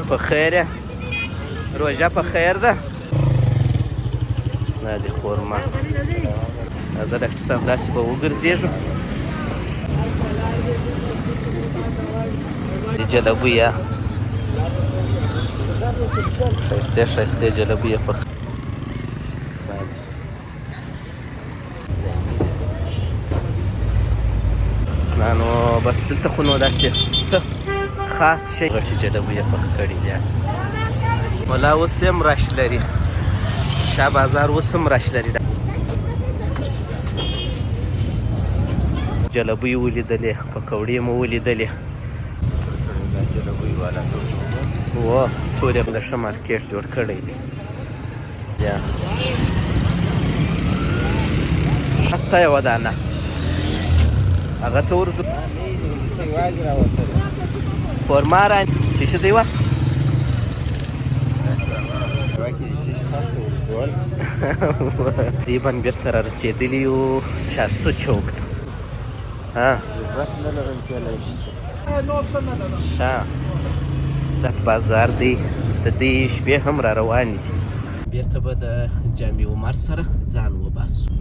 په خیر یې روژه په خیر ده دا دي خورما زه ډاکټر صاحب داسې به وګرځېږو د جلبیه ښایستې ښایستې جلبیه په نو بس دلته خو نو داسې څه خاص شی غټې جلبیه پخ کړي دي ملا اوس هم رش لري شاه بازار اوس هم رش لري جلبۍ ولیدلې پکوړې مو ولیدلې دا جلبۍ والا و ټول یې د ښه مارکېټ جوړ کړی دی یا هسته یوه دانه هغه ته ورځو خورما را چې څه دی وه تقریبا بېرته را رسېدلي یو چارسو چوک ته ښه دا بازار دی د دې شپې هم را روانې دي بېرته به د جامع عمر سره ځان وباسو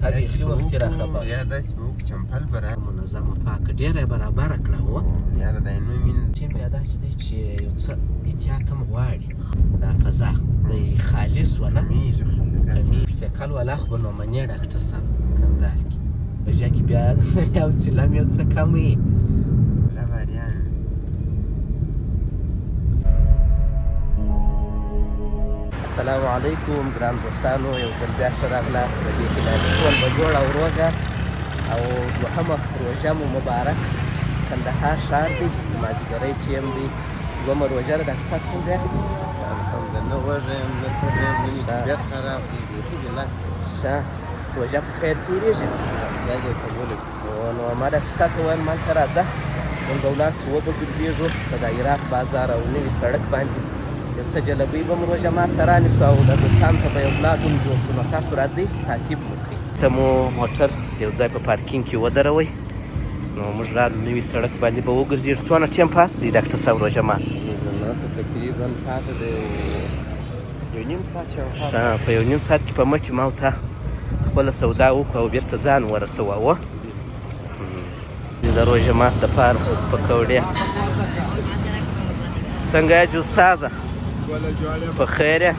تا بیخي وخت یې راخبر یا داسې به وکړو چمپل به را منظمه پاکه ډېره یې برابره کړه وه یاره دا نو مين چې بیا داسې دی چې یو څه احتیاط هم غواړي دا فضا د خالص ونه کمیږي سیکل والا خو به نو منې ډاکټر صاحب کندهار کې په ژا کې بیا د سړي حوصله هم یو څه کم وي لباریان السلام علیکم ګران دوستانو یو ځل بیا ښه راغلاست د دې هیله ټول به جوړ او روغ یاست او دوهمه روژه مو مبارک کندهار ښار دی مازدیګری چې یم دی دومه روژه ده ډاکټر صاحب څنګه یاست الحمدلله وږی یم نه تږی یم نه مې طبیعت خراب دی بیخي ریلاکس ښه روژه په خیر تېرېږي خدای دې قبول کړي نو ما ډاکټر صاحب ته ویل مالته راځه نن به ولاړ شو وبه ګرځېږو په دا عراق بازار او نوي سړک باندې یو څه جلبۍ به مو روژه ماته رانیسو او د دوستانو ته به یو بلاګ هم جوړ کړو نو تاسو راځئ تعقیب مو کړئ ته مو موټر یو ځای په پارکینګ کې ودروئ نو موږ رالو نوي سړک باندې به وګرځېږو څونه ټیم پاتې دی ډاکټر صاحب روژه مات زما ته تقریبا پاته دی یو نیم ساعت شاوخوا ښه په یو نیم ساعت کې په مټې ما او ته خپله سودا وکړو او بېرته ځان ورسوه د روژه مات دپاره پکوړې څنګه یې جو استاذه په خیر یې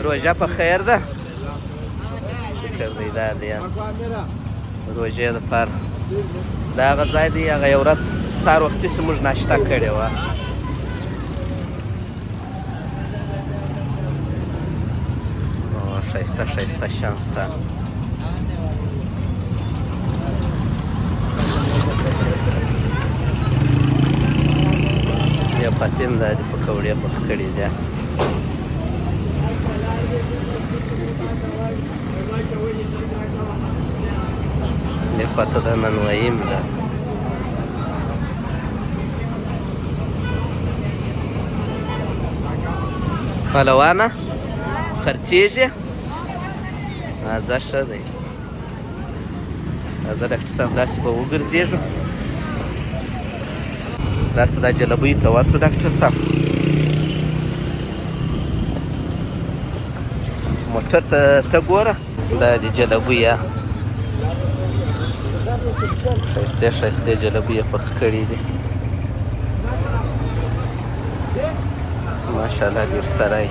روژه په خیر ده شکر دی دا دی روژې دپاره دا هغه ځای دی هغه یو ورځ سهار وختي چې موږ ناشته کړې وه ښایسته ښایسته شیان شته یو فاطم دا دې پکوړې پخ کړي دي دې خواته د نانوايي ده پهلوانه خرڅېږي ځه ښه دی راځه ډاکټر صاحب داسې به وګرځېږو راسه دا جلبۍ ته ورسو ډاکټر صاحب موټر ته ګوره دا د جلبۍ ښایستې ښایستې جلبۍ یې پخ کړي دي ماشاءالله دې ورسره یې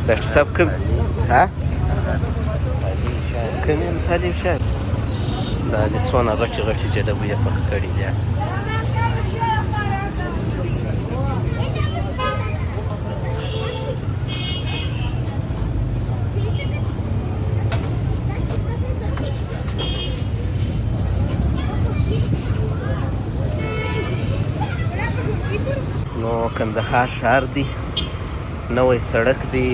ډاکټر صاحب کوم کوم یم سالم شاه دا دې څونه غټې غټې جلبۍ یې پخ کړي دي نو کندهار ښار دی نوی سړک دی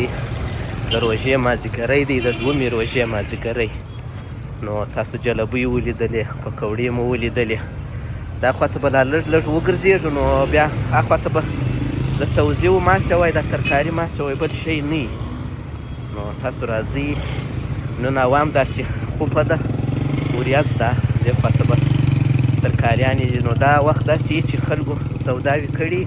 د روژې مازدیګری دی د 2مې روژې مازدیګری نو تاسو جلبۍ ولیدلې پکوړې مو ولیدلې دا خواته به لا لږ لږ وګرځېږو نو بیا هخواته به د سوزیو ماسې وای د ترکاري ماسې وای بل شی نه وي نو تاسو راځئ نن عوام داسې خوپه ده وریځ ده دې خواته بس ترکاریانې دي نو دا وخت داسې وي چې خلکو سوداوې کړي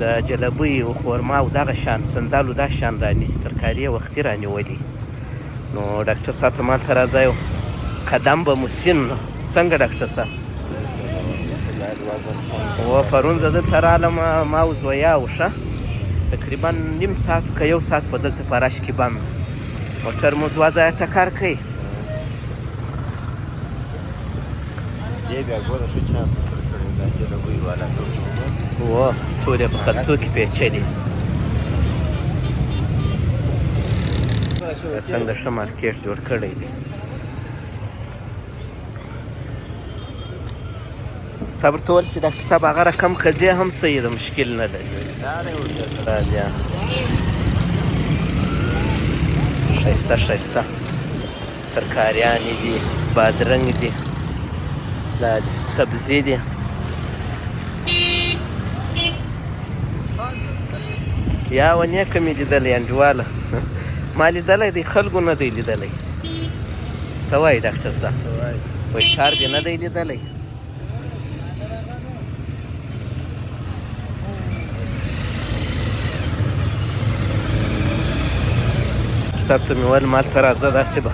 د جلبۍ او خورما او دغه شان سندالو دا شان رانیسي ترکاري یې وختي رانیولي نو ډاکټر صاحب ته مالته راځئ قدم به مو سین څنګه ډاکټر صاحب و پرون زه دلته رالم ما وزویا و ښه تقریبا نیم ساعت که 1 ساعت به دلته په رش کې بند موټر مو 2 ځایه ټکر کوي دې بیا ګوره ښه چانس سره کړی دا جلبۍ والا و ټول یې په خلطو کې پیچلي څنګه ښه مارکیټ جوړ کړی دی صبر ته ورسې ډاکټر صاحب هغه رقم که ځې هم صحیح ده مشکل نه لري راځه ښایسته ښایسته ترکاریانې دي بادرنګ دي دا دي سبزي دي یا و نیکه مې لیدلی انډیواله ما لیدلی دی خلکو نه دی لیدلی څه وایي ډاکټر صاحب وایي ښار دې نه دی لیدلی صاحب ته مې ویل مالته راځه داسې به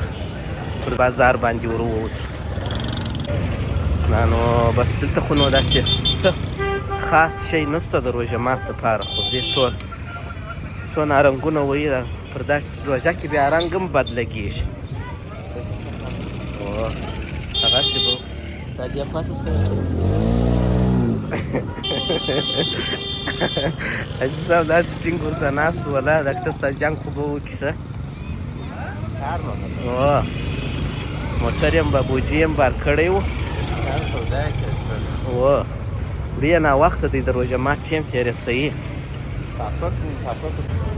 پر بازار باندې ور ووځو نو بس دلته خو نو داسې څه خاص شی نشته د روژه مات دپاره خو دې ټول څونه رنګونه وهي پر دا روژه کې بیا رنګ هم بد لګېږي هغسې به دا دې پاته سره حاجي صاحب داسې ټینګ ورته ناست ولا ډاکټر صاحب جنګ خو به وکړي ښه موټر یم بابوجي یم بار کړی و ډېر ناوخته دی د روژه مات ټیم تېرې صحیح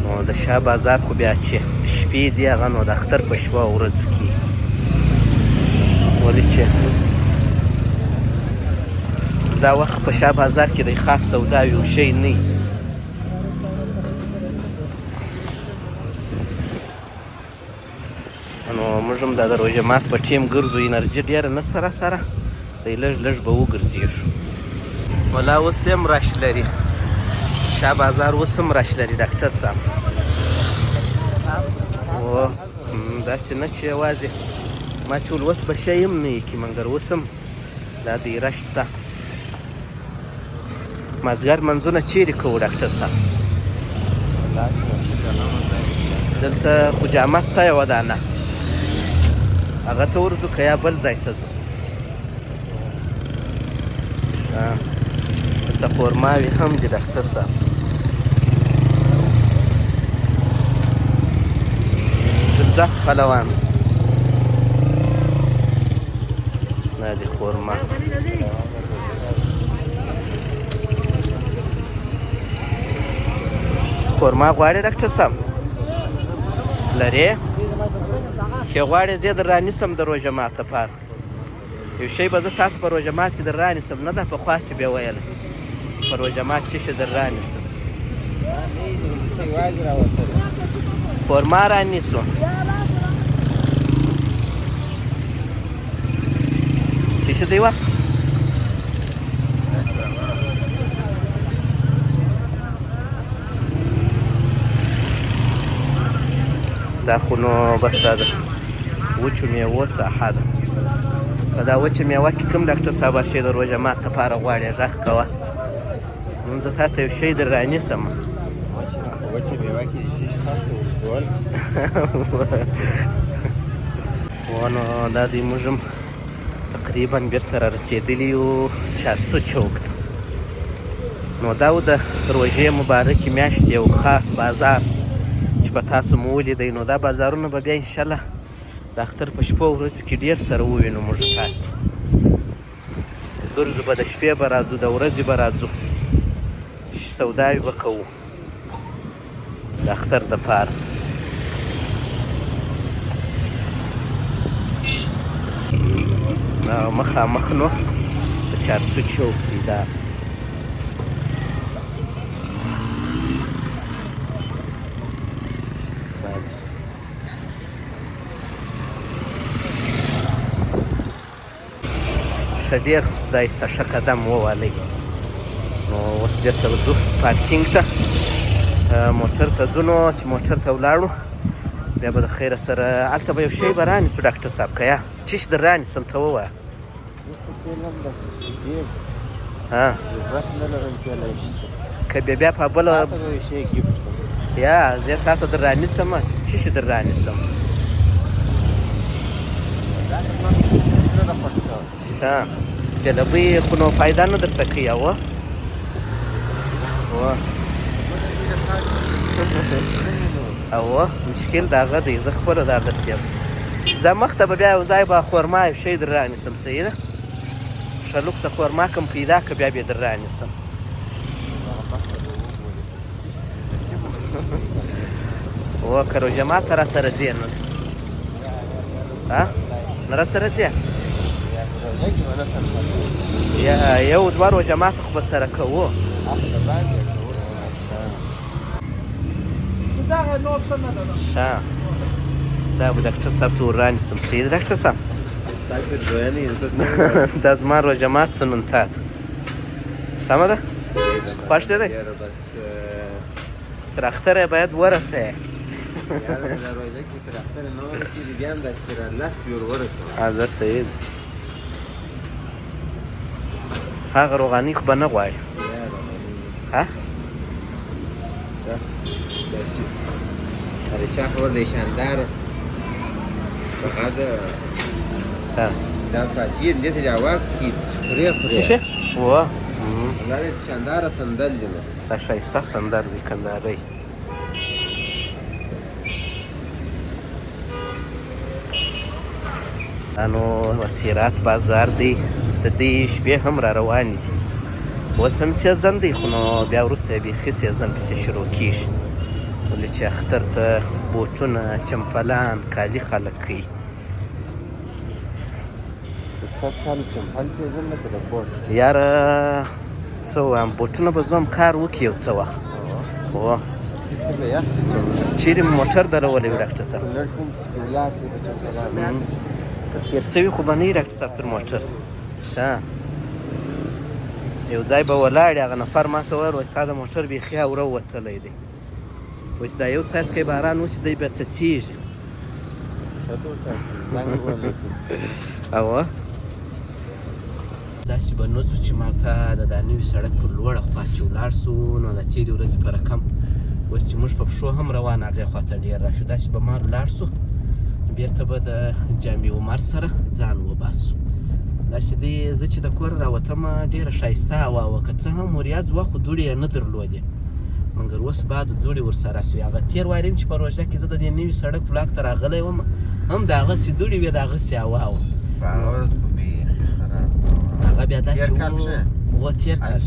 نو د شاه بازار خو بیا چې شپې دي هغه نو د اختر په شپه او ورځو کې ولې چې دا وخت په شاه بازار کې د خاص سودا یو شی نه وي نو موږ هم دا د روژه مات په ټیم ګرځو انرژي ډېره نشته را سره دی لږ لږ به وګرځېږو ولا اوس هم رش لري شاه بازار اوس هم رش لري ډاکټر صاحب داسې نه چې یوازې ما چې ول اوس به شی هم نه یې کي مګر اوس هم دا دی رش شته مازدیګر منځونه چیرې کوو ډاکټر صاحب دلته خو جامه سته یوه دانه هغه ته ورځو که یا بل ځای ته ځو دلته خورماوې هم دي ډاکټر صاحب دلته پلوان دا دي خورما خورما غواړې ډاکټر صاحب لرې که غواړې زه در رانیسم د روژه مات دپاره یو شی به زه تاسو په روژه مات کې در رانیسم نه ده پخوا چې بیا ویله په روژه مات څه شی در رانیسم خورما رانیسو څه شی دی وه دا خو نو بس دا ده وچو میوو ساحه ده په دا وچه میوه کې کوم ډاکټر صاحب هر شی د روژه مات دپاره غواړې غږ کوه نن زه تا ته یو شی در رانیسم وچه میوه کې چې خاص ورکول نو دا دی موږ هم تقریبا بېرته را رسېدلي یو چارسو چوک ته نو دا و د روژې مبارکې میاشتې یو خاص بازار چې په تاسو مو ولیدئ نو دا بازارونه به بیا انشاءالله د اختر په شپو ورځو کې ډېر سره ووینو موږ تاسې ګرځو به د شپې به راځو د ورځې به راځو سوداوې به کوو د اختر دپاره مخامخ نو د چارسو چوک دی دا ښه ډېر خدای سته ښه قدم ووهلی نو اوس بېرته ځو پارکینګ ته موټر ته ځو نو چې موټر ته ولاړو بیا به د خیره سره هلته به یو شی به رانیسو ډاکټر صاحب که یا څه شي در رانیسم ته ووایه که بیا په بله یا زه تا ته در رانیسم څه شي در رانیسم ښه جلبۍ خو نو فایده نه درته کوي اوه اوه مشکل د هغه دی زه خپله دغسې یم ځه مخته به بیا یو ځای به خورما یو شی در رانیسم صحیح ده ښه لوکسه خورما کم پیدا که بیا به در رانیسم اوه که روژه ماته را سره ځې نن نه را سره ځې یو دوه روژه ماته خو به سره کوو ښه دا به ډاکټر صاحب ته ور رانیسم صحیح ده ډاکټر صاحب دا زما روژه مات څه نن تا ته سمه ده خوښ دې دی تر اختره باید ورسې زه صحیح ده هغه روغاني خو به نه غواړي अरे चा खबर दे शानदार هذا ده فاتين دي تجاوب سكيس فريق شيشه وا لا شاندار صندل دي دا شایسته صندل دي کنداري انو وسیرات بازار دی د دې شپې هم را روان دي اوس هم سیزن دی خو نو بیا وروسته بیخي سیزن پسې شروع کېږي ولې چې اختر ته بوټونه چمپلان کالي خلک کوي یاره څه ووایم بوټونه به زه هم کار وکړي یو څه وخت چیرې مې موټر درولی وي ډاکټر صاحب تر تېر سوي خو به نه وي ډاکټر صاحب تر موټر ښه یو ځای به ولاړې هغه نفر ما ته وویل وایي ستا د موټر بیخي اوره وتلی دی وایي چې دا یو څاڅکی باران وشي دی بیا څڅېږي اوه داسې به نه ځو چې ما ته د دا نوي سړک پر لوړه خوا چې ولاړ سو نو دا تېرې ورځې په رقم اوس چې موږ په پښو هم روان هغې خوا ته ډېر راشو داسې به مار ولاړ سو بېرته به د جامع عمر سره ځان وباسو داسې دی زه چې د کوره راوتمه ډېره ښایسته هوا وه که څه هم وریځ وه خو دوړې یې نه درلودې مګر اوس بعد دوړې ورسره سوې هغه تېر واري چې په روژه کې زه د دې نوي سړک ولاک ته راغلی وم هم د هغسې دوړې وې د هغسې هوا وه هغه بیا داسې و تېر کال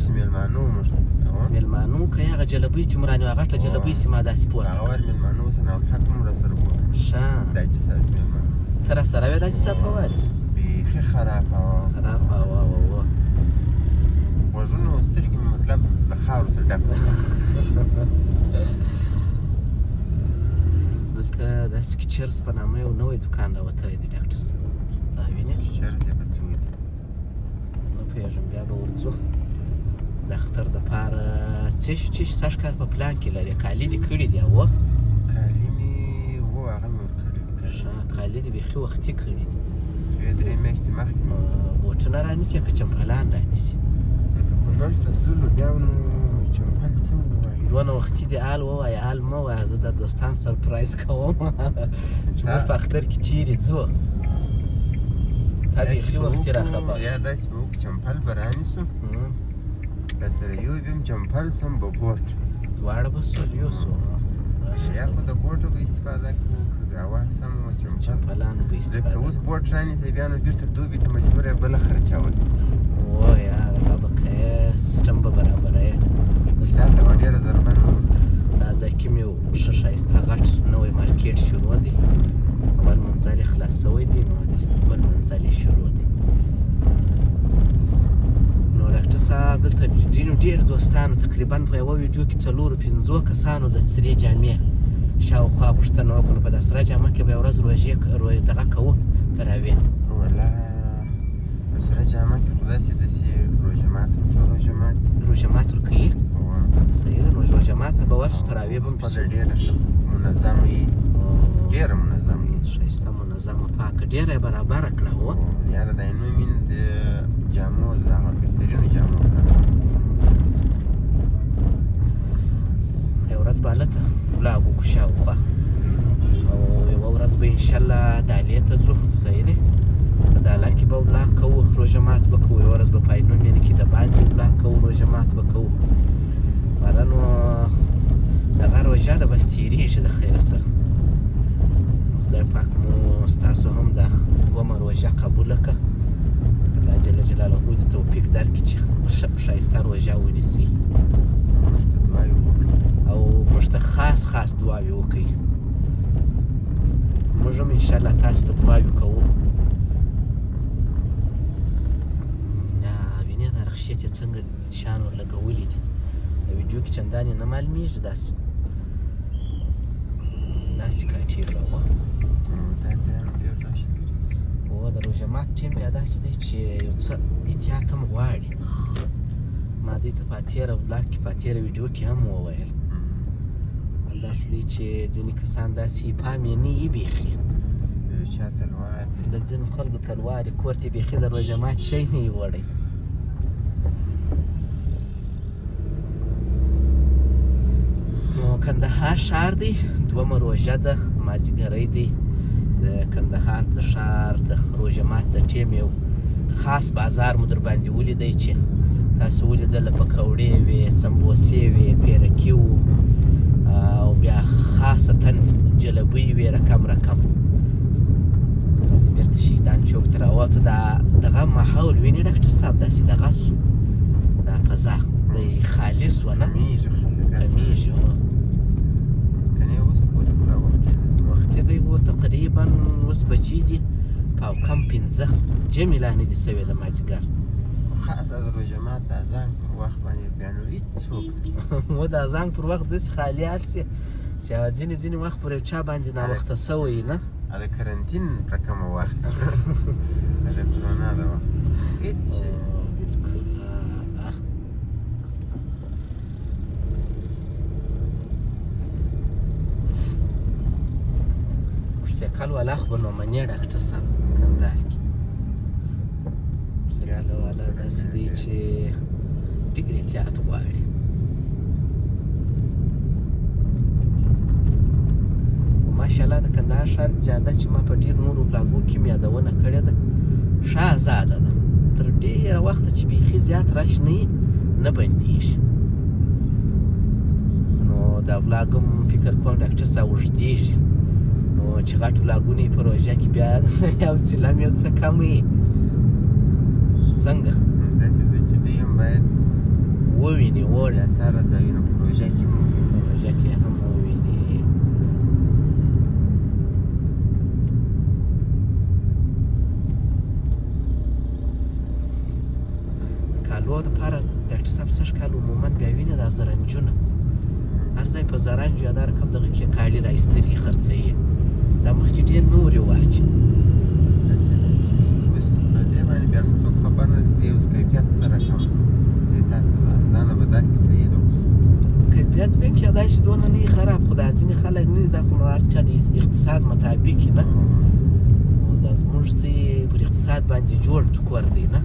مېلمانو که هغه جلبۍ چې مو رانیو هغه غټه جلبۍ چې ما داسې پورته ښه ته را سره وې دا چې صاحب وویل بیخي خرابه وه خرابه هوا وه غوږونه او سترګې مې مطلب د خاورو ته ډک دلته د سکیچرز په نامه یو نوی دوکان راوتلی دی ډاکټر صاحب دا وینې سکیچرز یې به څه وي نه پوهېږم بیا به ورځو د اختر دپاره څه شي سږ کال په پلان کې لرې کالي دې کړي دي اوه کالي مې وه هغه مې ورکړي دي ښه کالي دې بیخي وختي کړي دي دوې درې میاشتې مخکې بوټونه رانیسي که چمپلان رانیسي لکه کونړ ته تللو بیا نو چمپل څه ووایي دونه وختي دې حال ووایه حال مه وایه زه د دوستان سرپرایز کوم چې موږ په اختر کې چیرې ځو تا بیخي وختي راخبر یا داسې به وکړو چمپل به رانیسو راسره یو بیم چمپل سم به بوټ دواړه به سول یو سو یا خو د بوټو به استفاده کوو که هوا سم وه چمپلانو به استفاده ځکه اوس بوټ رانیسئ بیا نو بېرته دوبي ته مجبور یې بله خرچول اوه یاره دا به که یې سیسټم به برابروې شاته به ډېره ضربه نه دا ځای کې مې یو ښه ښایسته غټ نوی مارکېټ شروع دی اول منزل یې خلاص شوی دی نو بل منزل یې شروع دی. نو ډاکټر صاحب دلته ځینو ډېر دوستانو تقریبا په یوه ویډیو کې 4-5 کسانو د سرې جامې شاوخوا غوښتنه وکړه. نو په دا سره جامه کې به یوه ورځ روژې دغه کوو تراویح. والله په سره جامه کې خو داسې روژه مات روژه مات روژه مات ورکوي. صحیح ده. نو روژه مات ته به ورشو تراویح به هم خپله ډېره منظمه وي، ډېره منظمه وي، ښایسته منظمه پاکه ډېره یې برابره کړه. هو یاره دا نومین د جامو د هغه بهترینو جامو یوه ورځ به هلته ولاګ وکړو شاوخوا او یوه ورځ به انشاءالله دالې ته ځو. صحیح دی. په داله کې به ولاګ کوو، روژه مات به کوو. یوه ورځ به په عینومېنه کې د باندې ولاګ کوو، روژه مات به کوو. بله نو دغه روژه ده بس تېرېږي د خیره سره. خدای پاک مو ستاسو هم دا دومه روژه قبوله کړه. الله جل جلاله دې توفیق درکړي چې ښایسته روژه ونیسئ او موږ ته خاص دعاوې وکړئ. موږ هم انشاءالله تاسو ته دعاوې کوو. وینې دا رخشیت یې څنګه شان ورلګولي دي د ویډیو کې چندانې نه معلومېږي. داسې کاټېږي. او د روژه مات ټیم بیا داسې دی چې یو څه احتیاط هم غواړي. ما دې ته په تېره ولاګ کې په تېره ویډیو کې هم وویل داسې دی چې ځینې کسان داسې پام یې نه وي بیخي. د ځینو خلکو تلوار یې کور ته بیخي د روژه مات شی نه وي وړی. نو کندهار ښار دی، دومه روژه ده، مازدیګری دی. د کندهار د ښار د روژه مات د ټیم یو خاص بازار مو در باندې ولیدی چې تاسو ولیدله پکوړې وې، سمبوسې وې، پیرکي وو او بیا خاصتا جلبۍ وې رقم بیرته شهیدان چوک ته راووتو. دغه ماحول وینې ډاکټر صاحب داسې دغه سو دا فضا د خالص ونه کمیږي. وختي دی و تقریبا اوس بجې دي پاو کم 15 جمې لا نه دي سوې د مازدیګر. خاص د روژه مات د اذان پر وخت باندې بیا نو هېڅوک و د اذان پر وخت داسې خالي حال سي چې ځینې وخت پر یو چا باندې ناوخته سوی نه د کرنتین رقمه وخت د کرونا د وخت هېڅ شی بلکل. سیکل والا خو به نو منې ډاکټر صاحب کندهار کې سیکل والا داسې دی چې ډېر احتیاط غواړي. ماشاءالله د کندهار ښار جاده چې ما په ډېر نورو بلاګو کې مې یادونه کړې ده ښه ازاده ده. تر ډېره وخته چې بیخي زیات رش نه بندېږي. نو دا ولاګ هم فکر کوم ډاکټر صاحب اوږدېږي نو چې غټ ولاګونه یې په روژه کې بیا د سړي حوصله هم یو څه کم وي. څنګه داسې ده چې دوی هم باید وویني زیاتره ځایونه په روژه کې هم په روژه کې هم وویني. کالو دپاره ډاکټر صاحب سږ کال عموما بیا وینې دا زرنجونه هر ځای په زرنجو یا دا رقم دغه کې کالي را ایستلي خرڅوي. دا مخکې ډېر نور رواج. اوس په دې باندې بیا نو څوک خبر نه دی. اوس کیفیت سره کم دی. تا ځانه به درک صحیح ده. اوس کیفیت بیا کېدای شي دونه نه وي خراب، خو دا ځینې خلک نه دي دا خو نو هر چا د اقتصاد مطابق وي نه. اوس دا زموږ ته پر اقتصاد باندې جوړ کور دی نه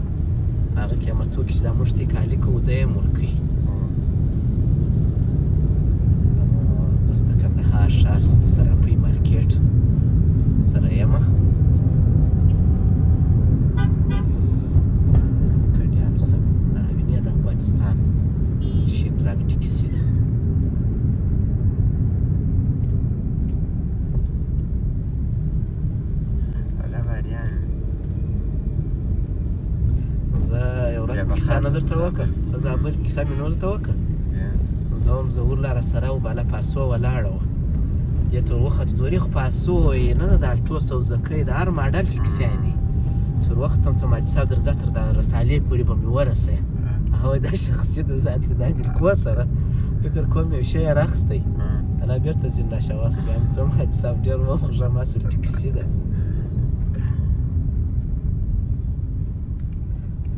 په هغه قیمتو کې چې دا موږ ته یې کالي کوو دی یې ورکوي. بس د کندهار ښار د صرافۍ مارکېټ سره یمه. کډیانو سم وینې د افغانستان شین رنګ ټکسي ده. والا باریان زه یو ورځ کیسه نه درته وکړه، زه بل کیسه مې نه درته وکړه. زه هم ظهور لاره سره و بالا پاسو ولاړه وه دې ته وخت دوري خو پاسو یې نه ده د الټو سوزکۍ د هر ماډل ټکسیان دي چې ور وخت هم ته ماجي صاحب درځه تر د رسالې پورې به مې ورسوې هغه وایي دا شخصي د ځان دې دا میلکو سره فکر کوم یو شی یې راخیستی لا بېرته ځین لا شواس بیا مې ته ماجي صاحب ډېر وخوږه ما سور ټکسي ده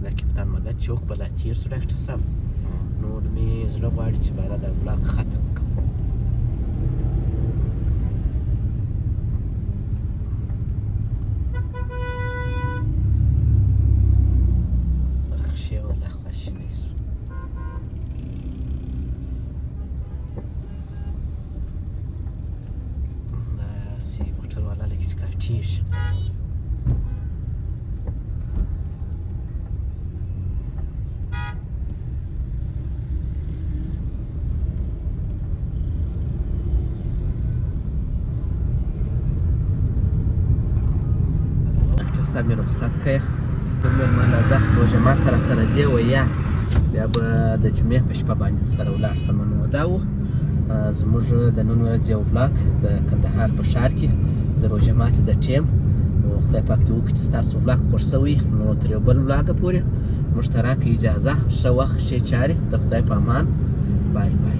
دا کپتان مدد چوک به لا تېر سو ډاکټر صاحب نور مې زړه غواړي چې باره دا بلاک ختم کړم رخشې والله خواشینی سو داسې موټر والا لکه چې کاټېږي صاحب مې رخصت کړی ته مېلمه راځه روژه ماته راسره ځې ویا بیا به د جمعې په شپه باندې سره ولاړ سم نو دا و زموږ د نن ورځې یو ولاګ د کندهار په ښار کې د روژه ماتې د ټیم نو خدای پاک دې وکړي چې ستاسو ولاګ خوښ شوی نو تر یو بل ولاګه پورې موږ ته راکړئ اجازه ښه وخت ښې چارې د خدای په امان بای بای